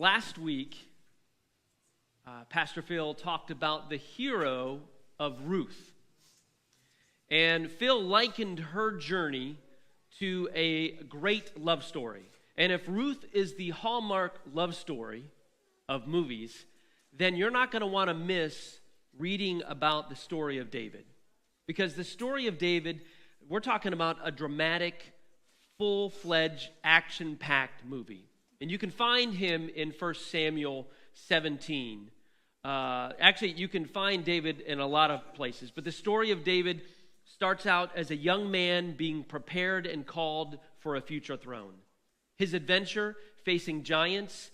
Last week, Pastor Phil talked about the hero of Ruth. And Phil likened her journey to a great love story. And if Ruth is the hallmark love story of movies, then you're not going to want to miss reading about the story of David. Because the story of David, we're talking about a dramatic, full-fledged, action-packed movie. And you can find him in 1 Samuel 17. Actually, you can find David in a lot of places. But the story of David starts out as a young man being prepared and called for a future throne. His adventure facing giants,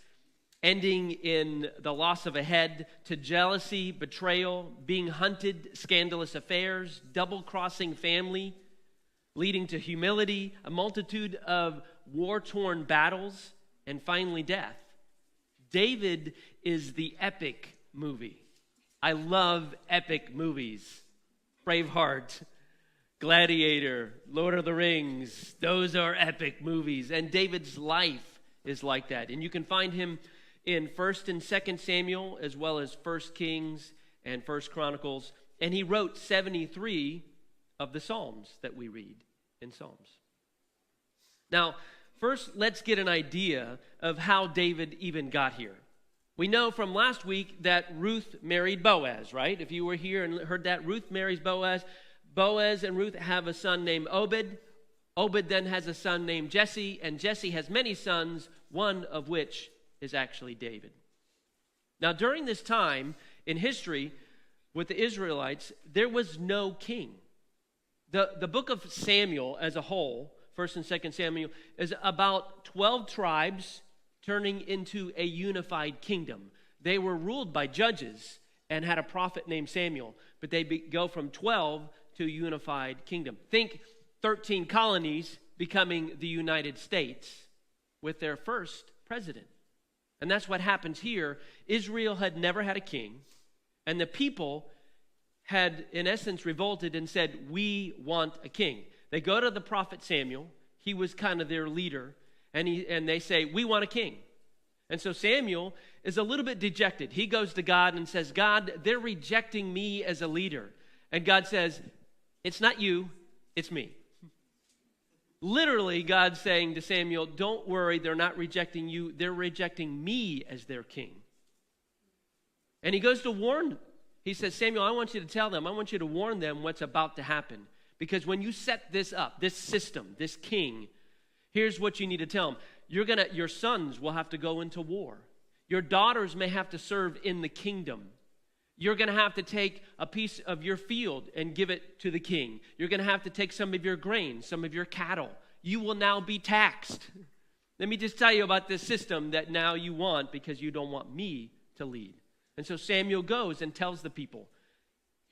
ending in the loss of a head, to jealousy, betrayal, being hunted, scandalous affairs, double-crossing family, leading to humility, a multitude of war-torn battles, and finally death. David is the epic movie. I love epic movies. Braveheart, Gladiator, Lord of the Rings, those are epic movies. And David's life is like that. And you can find him in 1st and 2nd Samuel, as well as 1st Kings and 1st Chronicles. And he wrote 73 of the Psalms that we read in Psalms. Now, first, let's get an idea of how David even got here. We know from last week that Ruth married Boaz, right? If you were here and heard that, Ruth marries Boaz. Boaz and Ruth have a son named Obed. Obed then has a son named Jesse, and Jesse has many sons, one of which is actually David. Now, during this time in history with the Israelites, there was no king. The book of Samuel as a whole, 1st and 2nd Samuel, is about 12 tribes turning into a unified kingdom. They were ruled by judges and had a prophet named Samuel, but they go from 12 to a unified kingdom. Think 13 colonies becoming the United States with their first president. And that's what happens here. Israel had never had a king, and the people had, in essence, revolted and said, we want a king. They go to the prophet Samuel. He was kind of their leader, and they say, we want a king. And so Samuel is a little bit dejected. He goes to God and says, God, they're rejecting me as a leader. And God says, it's not you, it's me. Literally, God's saying to Samuel, don't worry, they're not rejecting you, they're rejecting me as their king. And he goes to warn. He says, Samuel, I want you to tell them, I want you to warn them what's about to happen. Because when you set this up, this system, this king, here's what you need to tell them. Your sons will have to go into war. Your daughters may have to serve in the kingdom. You're going to have to take a piece of your field and give it to the king. You're going to have to take some of your grain, some of your cattle. You will now be taxed. Let me just tell you about this system that now you want because you don't want me to lead. And so Samuel goes and tells the people,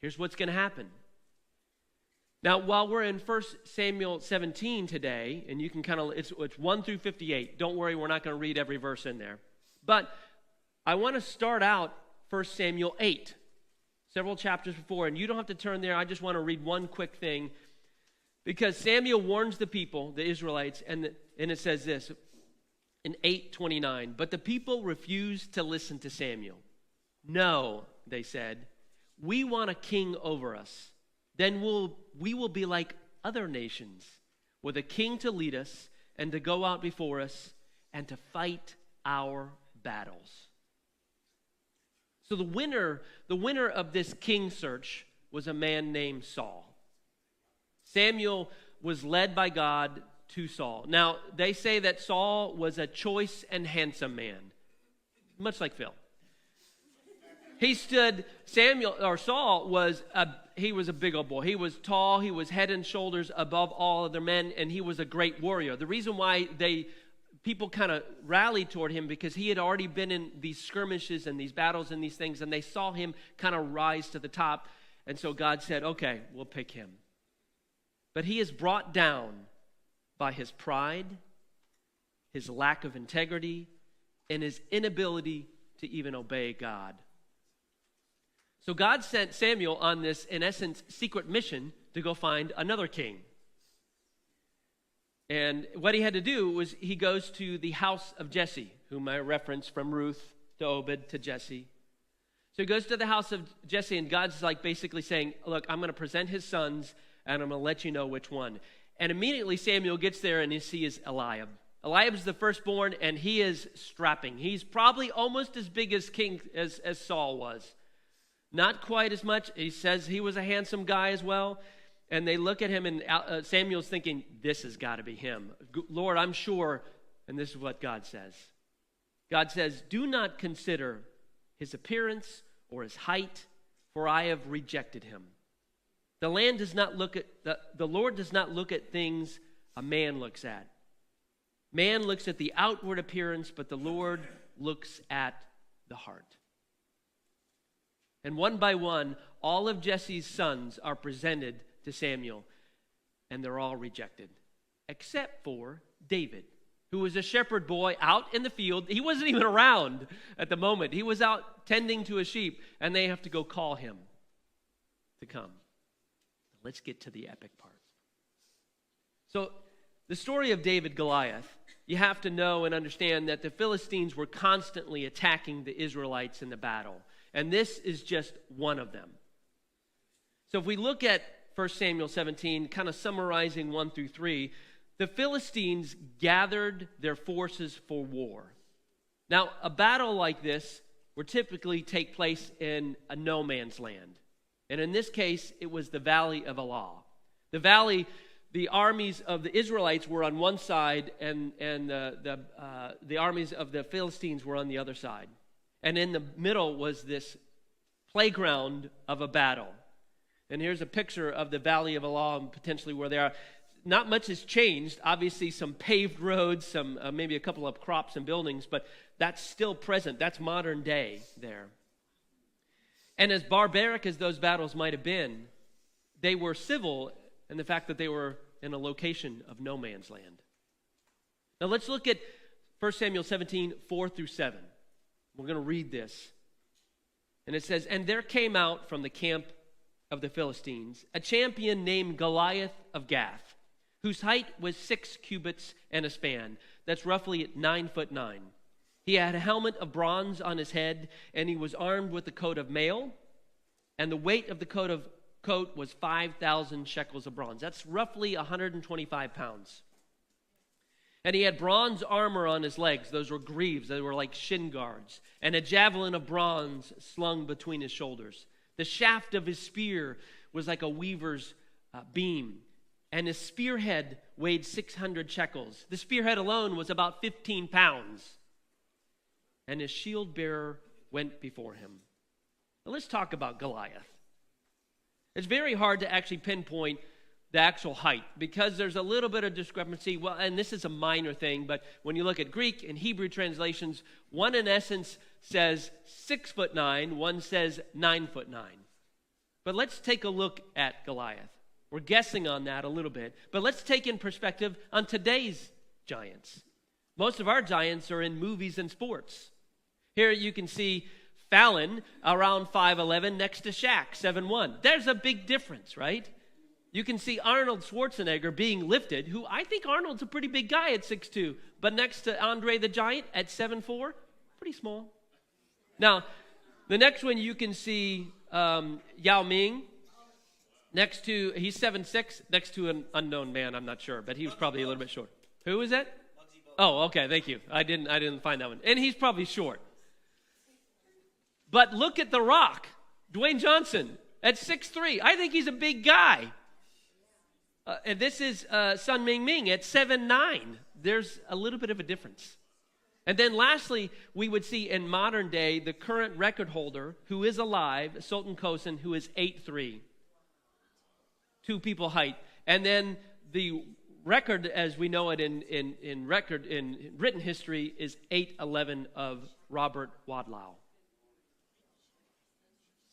here's what's going to happen. Now, while we're in 1 Samuel 17 today, and you can it's 1 through 58. Don't worry, we're not going to read every verse in there. But I want to start out 1 Samuel 8, several chapters before, and you don't have to turn there. I just want to read one quick thing, because Samuel warns the people, the Israelites, and it says this in 8:29. But the people refused to listen to Samuel. No, they said, we want a king over us. Then we will be like other nations, with a king to lead us and to go out before us and to fight our battles. So the winner of this king search was a man named Saul. Samuel was led by God to Saul. Now, they say that Saul was a choice and handsome man, much like Phil. Saul was a big old boy. He was tall, he was head and shoulders above all other men, and he was a great warrior. The reason why people kind of rallied toward him, because he had already been in these skirmishes and these battles and these things, and they saw him kind of rise to the top. And so God said, okay, we'll pick him. But he is brought down by his pride, his lack of integrity, and his inability to even obey God. So God sent Samuel on this, in essence, secret mission to go find another king. And what he had to do was he goes to the house of Jesse, whom I referenced from Ruth to Obed to Jesse. So he goes to the house of Jesse, and God's like basically saying, look, I'm going to present his sons, and I'm going to let you know which one. And immediately Samuel gets there, and he sees Eliab. Eliab's the firstborn, and he is strapping. He's probably almost as big as as Saul was. Not quite as much. He says he was a handsome guy as well. And they look at him, and Samuel's thinking, this has got to be him. Lord, I'm sure. And this is what God says. God says, do not consider his appearance or his height, for I have rejected him. The Lord does not look at things a man looks at. Man looks at the outward appearance, but the Lord looks at the heart. And one by one, all of Jesse's sons are presented to Samuel, and they're all rejected, except for David, who was a shepherd boy out in the field. He wasn't even around at the moment. He was out tending to a sheep, and they have to go call him to come. Let's get to the epic part. So, the story of David Goliath, you have to know and understand that the Philistines were constantly attacking the Israelites in the battle. And this is just one of them. So if we look at 1 Samuel 17, kind of summarizing 1 through 3, the Philistines gathered their forces for war. Now, a battle like this would typically take place in a no man's land. And in this case, it was the Valley of Elah. The valley, the armies of the Israelites were on one side, and the armies of the Philistines were on the other side. And in the middle was this playground of a battle. And here's a picture of the Valley of Elah and potentially where they are. Not much has changed. Obviously, some paved roads, some maybe a couple of crops and buildings, but that's still present. That's modern day there. And as barbaric as those battles might have been, they were civil in the fact that they were in a location of no man's land. Now let's look at 1 Samuel 17, 4 through 7. We're going to read this. And it says, and there came out from the camp of the Philistines a champion named Goliath of Gath, whose height was 6 cubits and a span. That's roughly 9'9". He had a helmet of bronze on his head, and he was armed with a coat of mail, and the weight of the coat was 5,000 shekels of bronze. That's roughly 125 pounds. And he had bronze armor on his legs. Those were greaves. They were like shin guards. And a javelin of bronze slung between his shoulders. The shaft of his spear was like a weaver's beam. And his spearhead weighed 600 shekels. The spearhead alone was about 15 pounds. And his shield bearer went before him. Now let's talk about Goliath. It's very hard to actually pinpoint the actual height because there's a little bit of discrepancy. Well, and this is a minor thing, but when you look at Greek and Hebrew translations, one in essence says 6'9", one says 9'9". But let's take a look at Goliath. We're guessing on that a little bit, but let's take in perspective on today's giants. Most of our giants are in movies and sports. Here you can see Fallon around 5'11" next to Shaq, 7'1". There's a big difference, right? You can see Arnold Schwarzenegger being lifted, who I think Arnold's a pretty big guy at 6'2", but next to Andre the Giant at 7'4", pretty small. Now, the next one you can see Yao Ming, he's 7'6", next to an unknown man, I'm not sure, but he was probably a little bit short. Who is that? Oh, okay, thank you. I didn't find that one. And he's probably short. But look at The Rock, Dwayne Johnson, at 6'3". I think he's a big guy. And this is Sun Ming at 7'9". There's a little bit of a difference. And then lastly, we would see in modern day the current record holder who is alive, Sultan Kosen, who is 8'3". 2 people height. And then the record as we know it in written history is 8'11" of Robert Wadlow.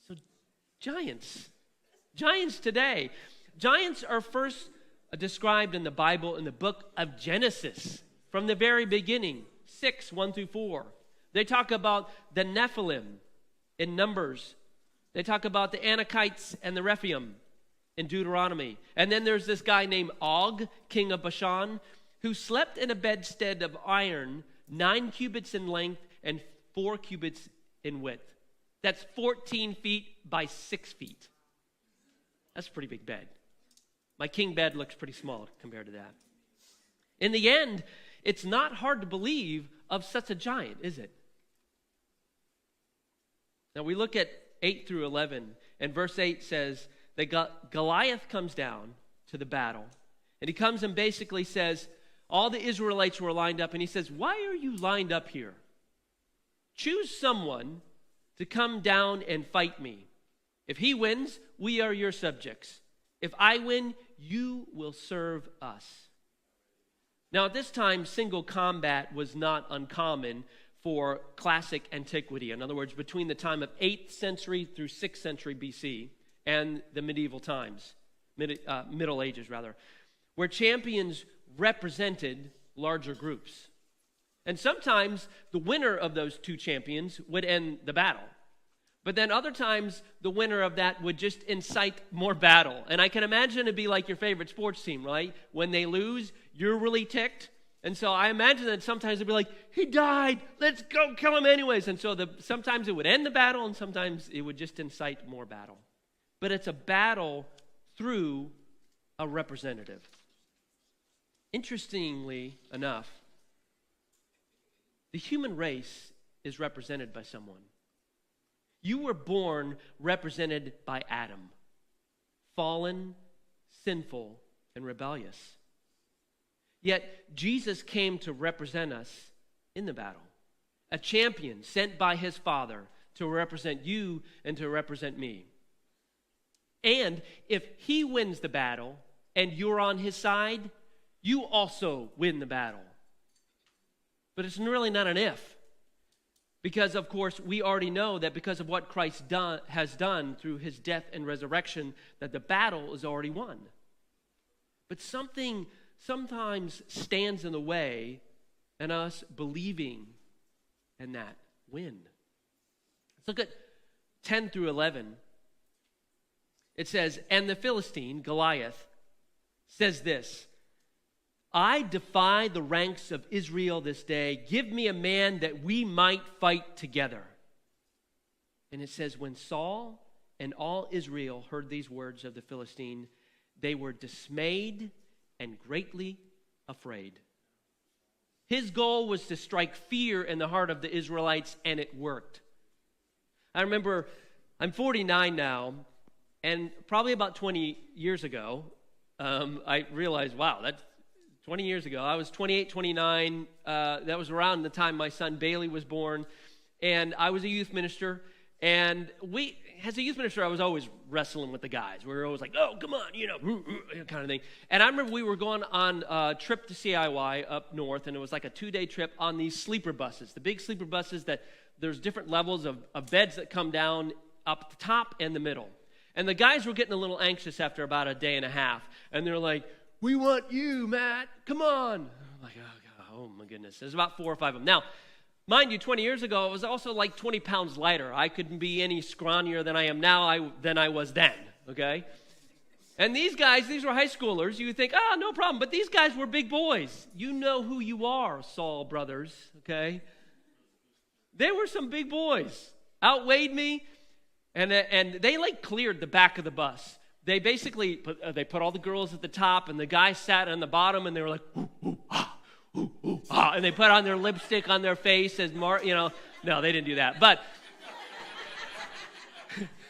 So giants today. Giants are first described in the Bible in the book of Genesis from the very beginning, 6, 1 through 4. They talk about the Nephilim in Numbers. They talk about the Anakites and the Rephaim in Deuteronomy. And then there's this guy named Og, king of Bashan. who slept in a bedstead of iron, 9 cubits in length and 4 cubits in width. That's 14 feet by 6 feet. That's a pretty big bed. My king bed looks pretty small compared to that. In the end, it's not hard to believe of such a giant, is it? Now we look at 8 through 11, and verse 8 says that Goliath comes down to the battle, and he comes and basically says, all the Israelites were lined up, and he says, why are you lined up here? Choose someone to come down and fight me. If he wins, we are your subjects. If I win, you will serve us. Now, at this time, single combat was not uncommon for classic antiquity. In other words, between the time of 8th century through 6th century BC and the medieval times, Middle Ages rather, where champions represented larger groups. And sometimes the winner of those two champions would end the battle. But then other times, the winner of that would just incite more battle. And I can imagine it'd be like your favorite sports team, right? When they lose, you're really ticked. And so I imagine that sometimes it'd be like, he died, let's go kill him anyways. And so sometimes it would end the battle, and sometimes it would just incite more battle. But it's a battle through a representative. Interestingly enough, the human race is represented by someone. You were born represented by Adam, fallen, sinful, and rebellious. Yet Jesus came to represent us in the battle, a champion sent by his Father to represent you and to represent me. And if he wins the battle and you're on his side, you also win the battle. But it's really not an if. Because, of course, we already know that because of what Christ has done through his death and resurrection, that the battle is already won. But something sometimes stands in the way in us believing in that win. Let's look at 10 through 11. It says, and the Philistine, Goliath, says this, I defy the ranks of Israel this day. Give me a man that we might fight together. And it says, when Saul and all Israel heard these words of the Philistine, they were dismayed and greatly afraid. His goal was to strike fear in the heart of the Israelites, and it worked. I remember, I'm 49 now, and probably about 20 years ago, I realized, wow, that's 20 years ago. I was 28, 29. That was around the time my son Bailey was born. And I was a youth minister. And as a youth minister, I was always wrestling with the guys. We were always like, oh, come on, kind of thing. And I remember we were going on a trip to CIY up north, and it was like a 2-day trip on these sleeper buses, the big sleeper buses that there's different levels of beds that come down up the top and the middle. And the guys were getting a little anxious after about a day and a half. And they're like, we want you, Matt. Come on. I'm like, oh my goodness. There's about 4 or 5 of them. Now, mind you, 20 years ago, I was also like 20 pounds lighter. I couldn't be any scrawnier than I am now than I was then, okay? And these guys, these were high schoolers. You would think, no problem. But these guys were big boys. You know who you are, Saul brothers, okay? They were some big boys. Outweighed me. And they like cleared the back of the bus. They basically put all the girls at the top, and the guys sat on the bottom, and they were like, ooh, ooh, ah, ooh, ooh, ah, and they put on their lipstick on their face as no, they didn't do that, but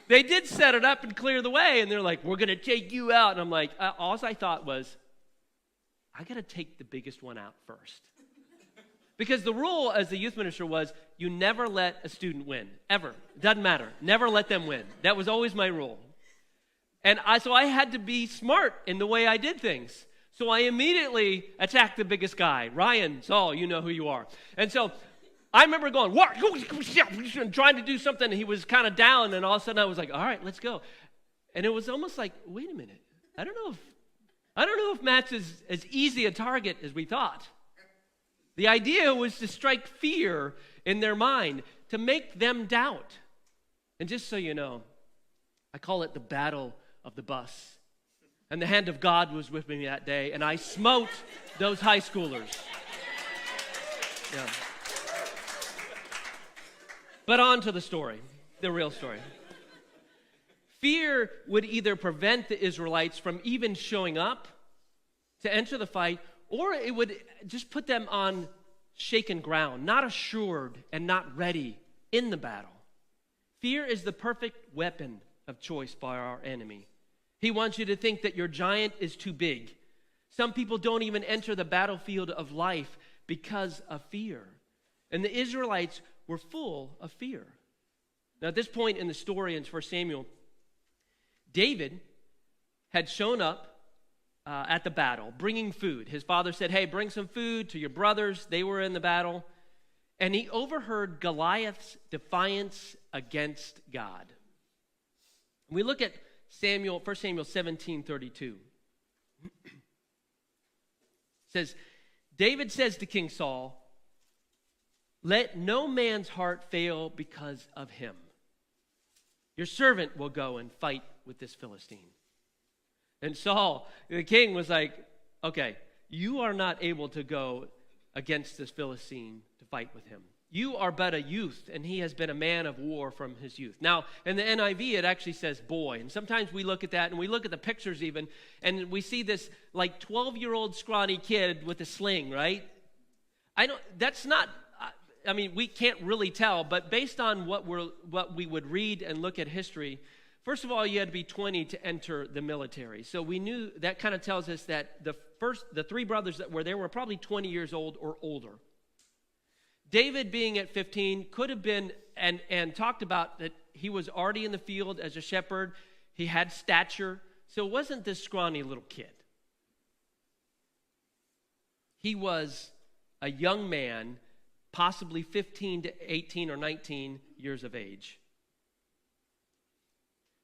they did set it up and clear the way, and they're like, we're going to take you out, and I'm like, all I thought was, I got to take the biggest one out first. Because the rule as the youth minister was, you never let a student win, ever. Doesn't matter. Never let them win. That was always my rule. And so I had to be smart in the way I did things. So I immediately attacked the biggest guy. Ryan, Saul, you know who you are. And so I remember going, what? Trying to do something, and he was kind of down, and all of a sudden I was like, all right, let's go. And it was almost like, wait a minute. I don't know if Matt's as easy a target as we thought. The idea was to strike fear in their mind, to make them doubt. And just so you know, I call it the battle of the bus. And the hand of God was with me that day, and I smote those high schoolers. Yeah. But on to the story, the real story. Fear would either prevent the Israelites from even showing up to enter the fight, or it would just put them on shaken ground, not assured and not ready in the battle. Fear is the perfect weapon of choice by our enemy. He wants you to think that your giant is too big. Some people don't even enter the battlefield of life because of fear. And the Israelites were full of fear. Now, at this point in the story in 1 Samuel, David had shown up at the battle, bringing food. His father said, hey, bring some food to your brothers. They were in the battle. And he overheard Goliath's defiance against God. We look at 1 Samuel 17:32. It says, David says to King Saul, let no man's heart fail because of him. Your servant will go and fight with this Philistine. And Saul, the king, was like, okay, you are not able to go against this Philistine to fight with him. You are but a youth, and he has been a man of war from his youth. Now, in the NIV, it actually says boy. And sometimes we look at that, and we look at the pictures even, and we see this like 12-year-old scrawny kid with a sling, right? We can't really tell, but based on what we would read and look at history, first of all, you had to be 20 to enter the military. So we knew that kind of tells us that the three brothers that were there were probably 20 years old or older. David, being at 15, could have been, and talked about that he was already in the field as a shepherd. He had stature. So it wasn't this scrawny little kid. He was a young man, possibly 15 to 18 or 19 years of age.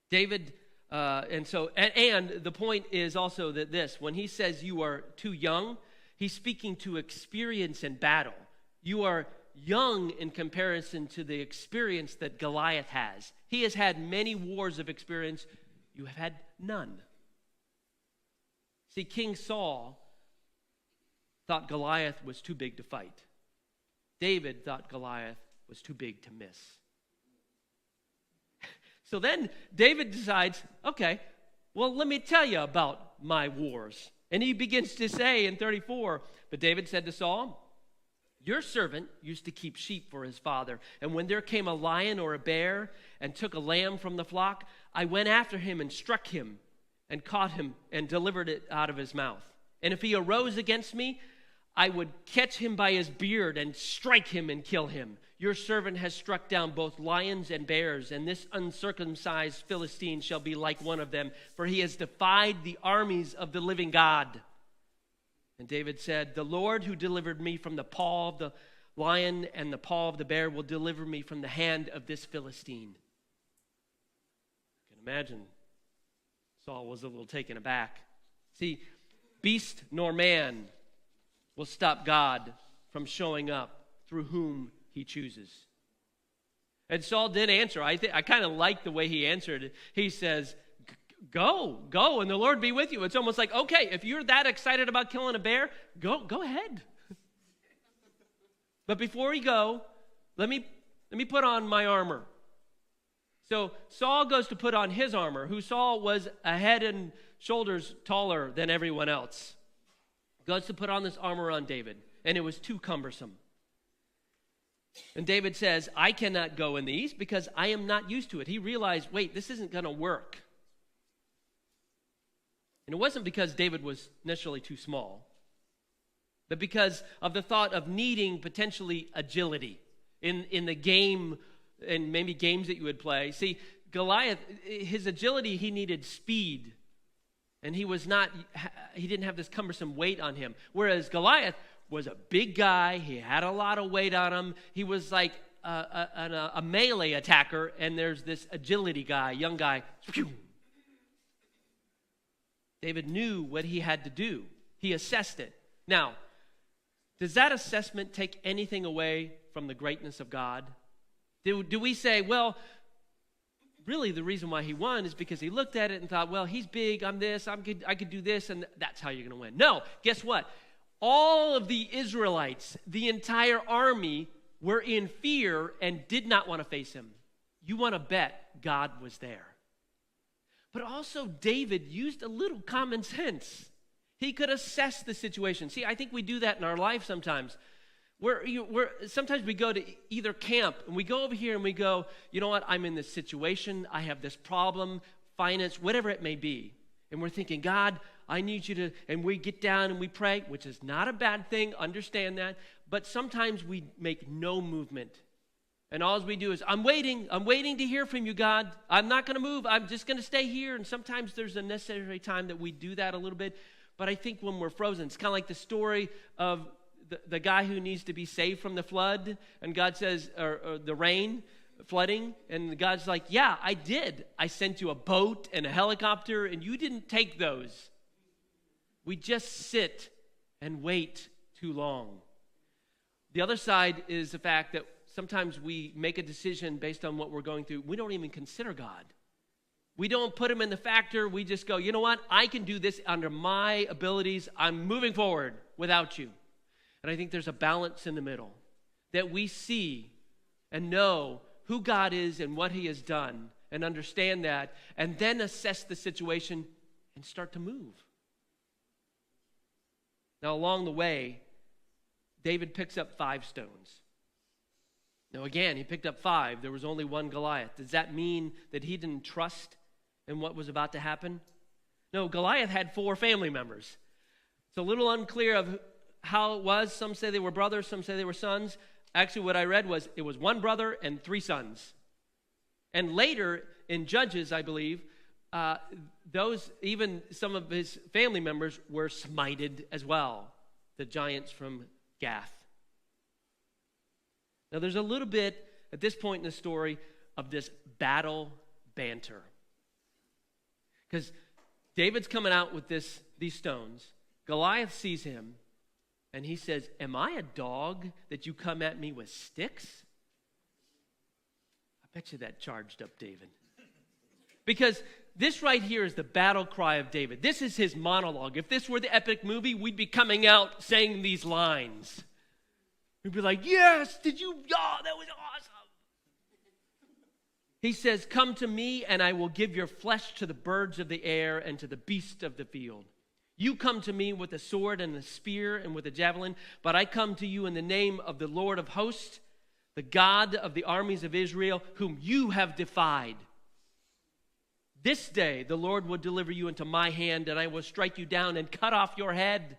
David, and the point is also that when he says you are too young, he's speaking to experience in battle. You are young in comparison to the experience that Goliath has. He has had many wars of experience. You have had none. See, King Saul thought Goliath was too big to fight. David thought Goliath was too big to miss. So then David decides, okay, well, let me tell you about my wars. And he begins to say in 34, but David said to Saul, your servant used to keep sheep for his father. And when there came a lion or a bear and took a lamb from the flock, I went after him and struck him and caught him and delivered it out of his mouth. And if he arose against me, I would catch him by his beard and strike him and kill him. Your servant has struck down both lions and bears, and this uncircumcised Philistine shall be like one of them, for he has defied the armies of the living God. And David said, the Lord who delivered me from the paw of the lion and the paw of the bear will deliver me from the hand of this Philistine. You can imagine Saul was a little taken aback. See, beast nor man will stop God from showing up through whom he chooses. And Saul did answer. I kind of like the way he answered it. He says, go, and the Lord be with you. It's almost like, okay, if you're that excited about killing a bear, go ahead. But before you go, let me put on my armor. So Saul goes to put on his armor, who Saul was a head and shoulders taller than everyone else. Goes to put on this armor on David, and it was too cumbersome. And David says, I cannot go in these because I am not used to it. He realized, wait, this isn't going to work. And it wasn't because David was necessarily too small, but because of the thought of needing potentially agility in the game, and maybe games that you would play. See, Goliath, his agility, he needed speed. And he didn't have this cumbersome weight on him. Whereas Goliath was a big guy. He had a lot of weight on him. He was like a melee attacker, and there's this agility guy, young guy. David knew what he had to do. He assessed it. Now, does that assessment take anything away from the greatness of God? Do we say, well, really the reason why he won is because he looked at it and thought, well, he's big, I'm this, I could do this, and that's how you're going to win. No, guess what? All of the Israelites, the entire army, were in fear and did not want to face him. You want to bet God was there. But also David used a little common sense. He could assess the situation. See, I think we do that in our life sometimes. Sometimes we go to either camp and we go over here and we go, you know what, I'm in this situation, I have this problem, finance, whatever it may be. And we're thinking, God, I need you to, and we get down and we pray, which is not a bad thing, understand that. But sometimes we make no movement. And all we do is, I'm waiting to hear from you, God. I'm not going to move, I'm just going to stay here. And sometimes there's a necessary time that we do that a little bit. But I think when we're frozen, it's kind of like the story of the guy who needs to be saved from the flood, and God says, or the rain, flooding, and God's like, yeah, I did. I sent you a boat and a helicopter, and you didn't take those. We just sit and wait too long. The other side is the fact that sometimes we make a decision based on what we're going through. We don't even consider God. We don't put him in the factor. We just go, you know what? I can do this under my abilities. I'm moving forward without you. And I think there's a balance in the middle that we see and know who God is and what he has done and understand that, and then assess the situation and start to move. Now, along the way, David picks up 5 stones. Now, again, he picked up 5. There was only one Goliath. Does that mean that he didn't trust in what was about to happen? No, Goliath had 4 family members. It's a little unclear of how it was. Some say they were brothers, some say they were sons. Actually, what I read was it was 1 brother and 3 sons. And later in Judges, I believe, even some of his family members were smited as well, the giants from Gath. Now, there's a little bit at this point in the story of this battle banter. Because David's coming out with these stones. Goliath sees him, and he says, am I a dog that you come at me with sticks? I bet you that charged up David. Because this right here is the battle cry of David. This is his monologue. If this were the epic movie, we'd be coming out saying these lines. We'd be like, yes, that was awesome. He says, come to me and I will give your flesh to the birds of the air and to the beasts of the field. You come to me with a sword and a spear and with a javelin, but I come to you in the name of the Lord of hosts, the God of the armies of Israel, whom you have defied. This day the Lord will deliver you into my hand, and I will strike you down and cut off your head.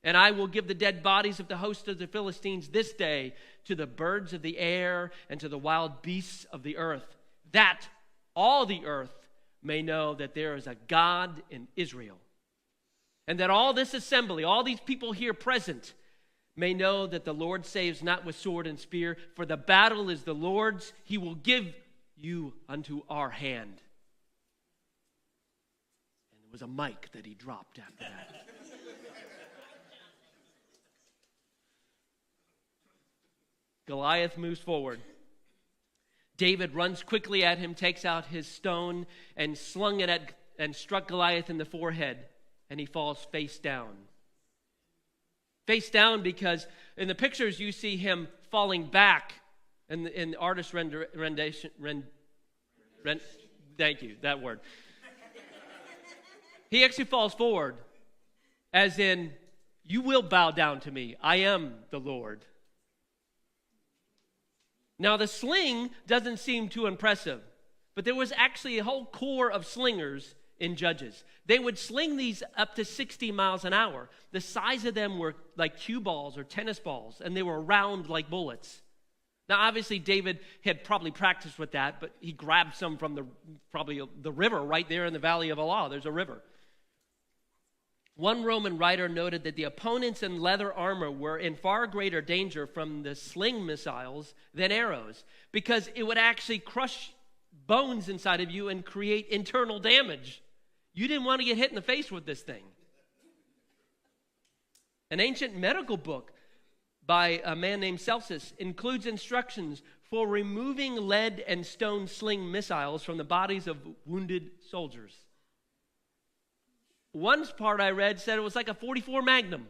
And I will give the dead bodies of the host of the Philistines this day to the birds of the air and to the wild beasts of the earth, that all the earth may know that there is a God in Israel. And that all this assembly, all these people here present, may know that the Lord saves not with sword and spear, for the battle is the Lord's. He will give you unto our hand. And there was a mic that he dropped after that. Goliath moves forward. David runs quickly at him, takes out his stone, and slung it at and struck Goliath in the forehead, and he falls face down. Face down because in the pictures you see him falling back in the artist's rendition. Thank you, that word. He actually falls forward, as in, you will bow down to me. I am the Lord. Now, the sling doesn't seem too impressive, but there was actually a whole corps of slingers in Judges. They would sling these up to 60 miles an hour. The size of them were like cue balls or tennis balls, and they were round like bullets. Now, obviously, David had probably practiced with that, but he grabbed some from probably the river right there in the Valley of Elah. There's a river. One Roman writer noted that the opponents in leather armor were in far greater danger from the sling missiles than arrows, because it would actually crush bones inside of you and create internal damage. You didn't want to get hit in the face with this thing. An ancient medical book by a man named Celsus includes instructions for removing lead and stone sling missiles from the bodies of wounded soldiers. One part I read said it was like a .44 Magnum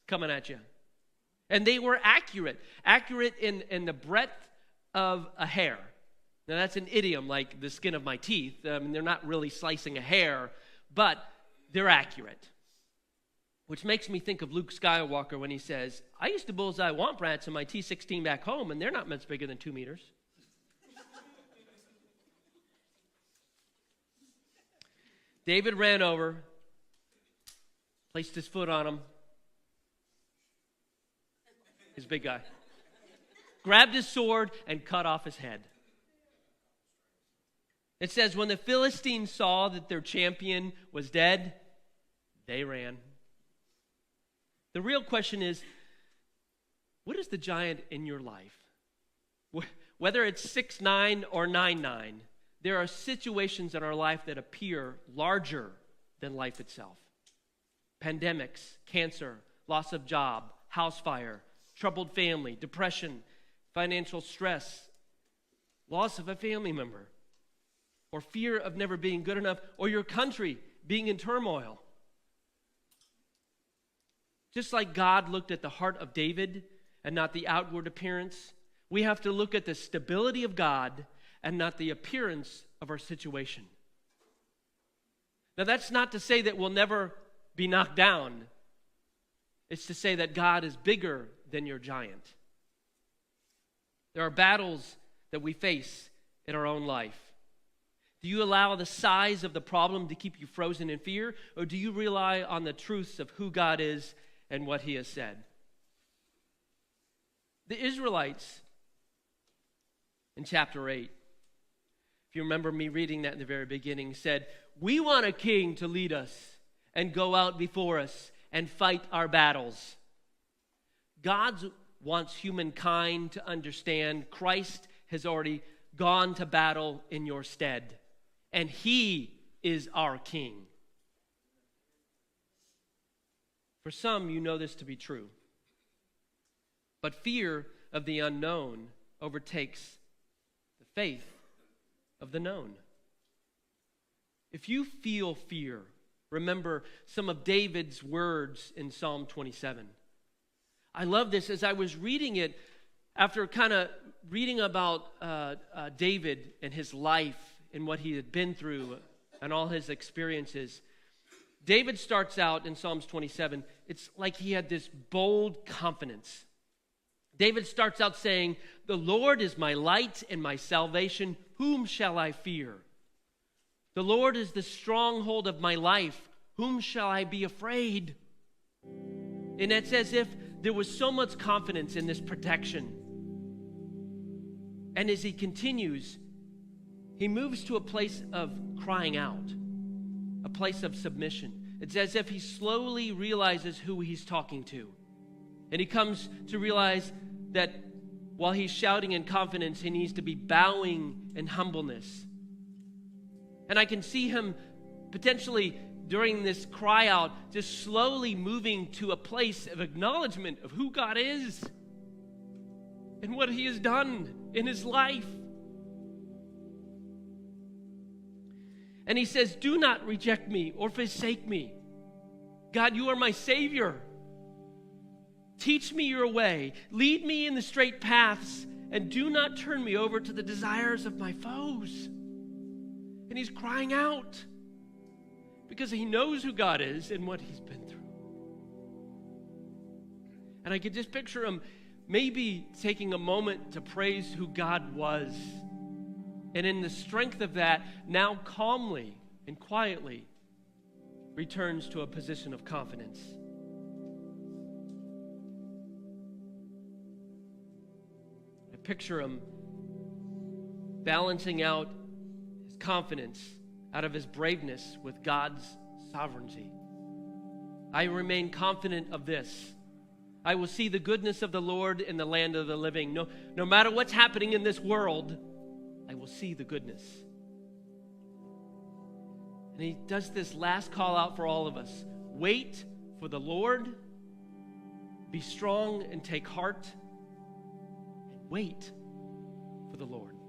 coming at you. And they were accurate in the breadth of a hair. Now that's an idiom, like the skin of my teeth. They're not really slicing a hair, but they're accurate. Which makes me think of Luke Skywalker when he says, I used to bullseye womp rats in my T-16 back home, and they're not much bigger than 2 meters. David ran over, placed his foot on him. His big guy. Grabbed his sword and cut off his head. It says, when the Philistines saw that their champion was dead, they ran. The real question is, what is the giant in your life? Whether it's 6'9" or 9'9", there are situations in our life that appear larger than life itself. Pandemics, cancer, loss of job, house fire, troubled family, depression, financial stress, loss of a family member, or fear of never being good enough, or your country being in turmoil. Just like God looked at the heart of David and not the outward appearance, we have to look at the stability of God and not the appearance of our situation. Now, that's not to say that we'll never be knocked down. It's to say that God is bigger than your giant. There are battles that we face in our own life. Do you allow the size of the problem to keep you frozen in fear, or do you rely on the truths of who God is and what he has said? The Israelites in chapter 8, if you remember me reading that in the very beginning, said, we want a king to lead us and go out before us and fight our battles. God wants humankind to understand Christ has already gone to battle in your stead, and he is our king. For some, you know this to be true. But fear of the unknown overtakes the faith of the known. If you feel fear, remember some of David's words in Psalm 27. I love this. As I was reading it, after kind of reading about David and his life and what he had been through and all his experiences, David starts out in Psalms 27, it's like he had this bold confidence. David starts out saying, the Lord is my light and my salvation. Whom shall I fear? The Lord is the stronghold of my life. Whom shall I be afraid? And it's as if there was so much confidence in this protection. And as he continues, he moves to a place of crying out, a place of submission. It's as if he slowly realizes who he's talking to. And he comes to realize that while he's shouting in confidence, he needs to be bowing in humbleness. And I can see him potentially during this cry out, just slowly moving to a place of acknowledgement of who God is and what he has done in his life. And he says, do not reject me or forsake me. God, you are my Savior. Teach me your way. Lead me in the straight paths, and do not turn me over to the desires of my foes. And he's crying out because he knows who God is and what he's been through. And I could just picture him maybe taking a moment to praise who God was. And in the strength of that, now calmly and quietly returns to a position of confidence. I picture him balancing out his confidence out of his braveness with God's sovereignty. I remain confident of this. I will see the goodness of the Lord in the land of the living. No matter what's happening in this world, I will see the goodness. And he does this last call out for all of us. Wait for the Lord. Be strong and take heart and wait for the Lord.